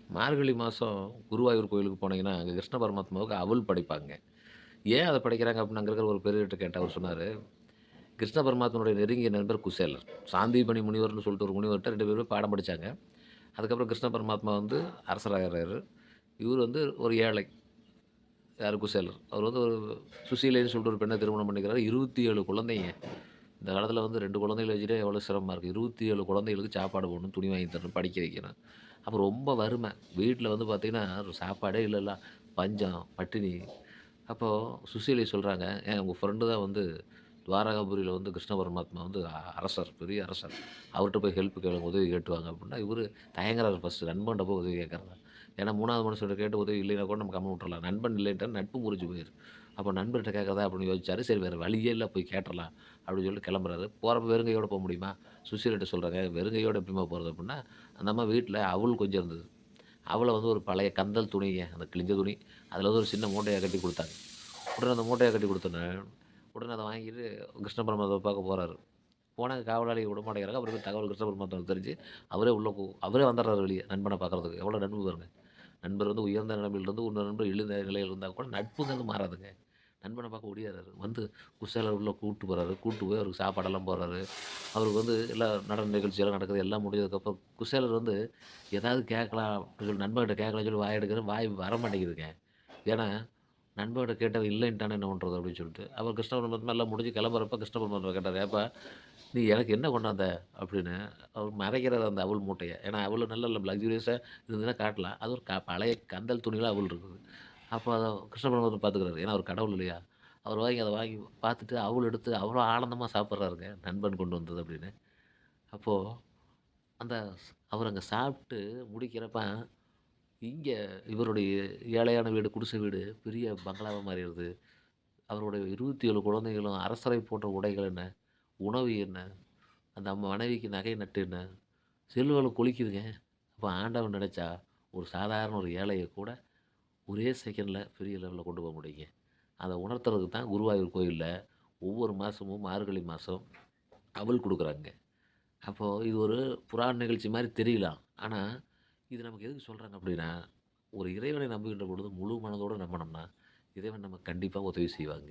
மார்கழி மாதம் குருவாயூர் கோயிலுக்கு போனீங்கன்னா, அங்க கிருஷ்ண பரமாத்மாவுக்கு அவல் படைப்பாங்க. ஏன் அத படைக்கிறாங்க அப்படின்னு அங்க இருக்கிற ஒரு பெரியவர்ட்ட கேட்டேன். அவர் சொன்னாரு, கிருஷ்ண பரமாத்மாவுடைய நெருங்கிய நண்பர் குசேலர். சாந்தீபனி முனிவர்ன்னு சொல்லிட்டு ஒரு முனிவர்ட்ட 2 பேருமே பாடம் படிச்சாங்க. அதுக்கப்புறம் கிருஷ்ண பரமாத்மா வந்து அரசராகுறாரு. இவரு வந்து ஒரு ஏழை. யாரு குசேலர். அவர் வந்து ஒரு சுசீலைன்னு சொல்லிட்டு ஒரு பெண்ண திருமணம் பண்ணிக்கிறாரு. 27 குழந்தைங்க. இந்த காலத்தில வந்து 2 குழந்தைகள வச்சுட்டே எவ்வளோ சிரமமா இருக்கு. 27 குழந்தைகளுக்கு சாப்பாடு போடணும், துணி வாங்கி தரணும், படிக்க வைக்கணும். அப்ப ரொம்ப வறுமை. வீட்ல வந்து பார்த்தீங்கன்னா, சாப்பாடே இல்லல்ல. பஞ்சம், பட்டினி. அப்போ சுசீலை சொல்றாங்க, "ஏன் உங்க ஃப்ரெண்டு தான் வந்து துவாரகாபுரியில வந்து கிருஷ்ண பரமாத்மா வந்து அரசர், பெரிய அரசர். அவர்ட்ட போய் ஹெல்ப் கேளுங்க, உதவி கேட்டு வாங்க" அப்படின்னா, இவரு தயங்குறாரு ஃபர்ஸ்ட்டு. நண்பன்ட்ட போய் உதவி கேட்கறதா. ஏன்னா 3வது மனுஷன்ட்ட கேட்டு உதவி இல்லைன்னா கூட நம்ம கம்முனு விட்டுறலாம். நண்பன் இல்லைன்ட்டா நட்பு முறிஞ்சு போயிரும். அப்ப நண்பர்ட்ட கேட்கறதா அப்படின்னு யோசிச்சாரு. சரி வேற வழியே இல்ல போய் கேட்டுறலாம் அப்படின்னு சொல்லிட்டு கிளம்புறாரு. போறப்ப வெறும் கையோட போ முடியுமா? சுசீலட்ட சொல்றாங்க, "வெறும் கையோட எப்படிம்மா போறது?" அப்படின்னா, அந்த அம்மா வீட்ல அவல் கொஞ்சம் இருந்தது. அவல வந்து ஒரு பழைய கந்தல் துணிங்க, அந்த கிழிஞ்ச துணி. அதில வந்து ஒரு சின்ன மூட்டையா கட்டி குடுத்தாங்க. உடனே அந்த மூட்டைய கட்டி குடுத்தோனே, உடனே அத வாங்கிட்டு கிருஷ்ண பரமாத்மாவ பார்க்க போறாரு. போனா காவலாளி விடமாட்டேங்கிறாங்க. அப்புறம் போய் தகவல் கிருஷ்ண பரமாத்மாவுக்கு தெரிஞ்சு, அவரே உள்ள அவரே வந்துர்றாரு வெளிய, நண்பன பார்க்கறதுக்கு. எவ்வளோ நட்பு பாருங்க. நண்பர் வந்து உயர்ந்த நிலைமையில இருந்து இன்னொரு நண்பர் இழிந்த நிலையில இருந்தா கூட நட்புங்கிறது மாறாதுங்க. நண்பன பார்க்க ஓடியாராரு. வந்து குசேலர் உள்ள கூட்டு போறாரு. கூட்டு போய் அவருக்கு சாப்பாடெல்லாம் போடுறாரு. அவருக்கு வந்து எல்லா நடன நிகழ்ச்சியெல்லாம் நடக்குது. எல்லாம் முடிஞ்சதுக்கப்புறம் குசேலர் வந்து ஏதாவது கேட்கலாம் அப்படின்னு சொல்லி நண்பர்கிட்ட கேட்கலாம்னு சொல்லி வாய் எடுக்கிறேன். வாய் வரமாட்டேங்குதுங்க. ஏன்னா, நண்பர்கிட்ட கேட்டவன் இல்லைன்ட்டானே என்ன பண்றது அப்படின்னு சொல்லிட்டு. அப்புறம் கிருஷ்ண பரமாத்மா எல்லாம் முடிஞ்சு கிளம்புறப்ப கிருஷ்ண பரமாத்மா கேட்டாரு, "ஏப்பா நீ எனக்கு என்ன கொண்டாந்த?" அப்படின்னு. அவர் மறைக்கிறாரு அந்த அவல் மூட்டைய. ஏன்னா அவலு நல்ல லக்ஸூரியஸா இருந்ததுன்னா காட்டலாம். அது ஒரு பழைய கந்தல் துணியில அவல் இருக்குது. அப்போ அத கிருஷ்ண பரமாத்மா பார்த்துக்கிறாரு. ஏன்னா அவர் கடவுள் இல்லையா? அவர் வாங்கி அத வாங்கி பார்த்துட்டு அவல் எடுத்து அவ்வளோ ஆனந்தமா சாப்பிடுறாருங்க. நண்பன் கொண்டு வந்தது அப்படின்னு. அப்போ அந்த அவர் அங்க சாப்பிட்டு முடிக்கிறப்ப, இங்க இவருடைய ஏழையான வீடு, குடிசை வீடு பெரிய பங்களாவா மாறிருது. அவருடைய 27 குழந்தைகளும் அரசரை போன்ற உடைகள் என்ன? உணவு என்ன? அந்த மனைவிக்கு நகை நட்டு என்ன? செல்வம் கொழிக்குதுங்க. அப்ப ஆண்டவன் நெனச்சா, ஒரு சாதாரண ஒரு ஏழைய கூட ஒரே செகண்ட்ல பெரிய லெவல்ல கொண்டு போ முடியுங்க. அத உணர்த்துறதுக்கு தான் குருவாயூர் கோயில்ல ஒவ்வொரு மாசமும் மார்கழி மாசம் அவல் குடுக்குறாங்க. அப்போ இது ஒரு புராண நிகழ்ச்சி மாரி தெரியலாம். ஆனா, இது நமக்கு எதுக்கு சொல்றாங்க அப்டின்னா, ஒரு இறைவனை நம்புகின்ற பொழுது முழு மனதோட நம்புனோம்னா, இறைவன் நமக்கு கண்டிப்பா உதவி செய்வாங்க.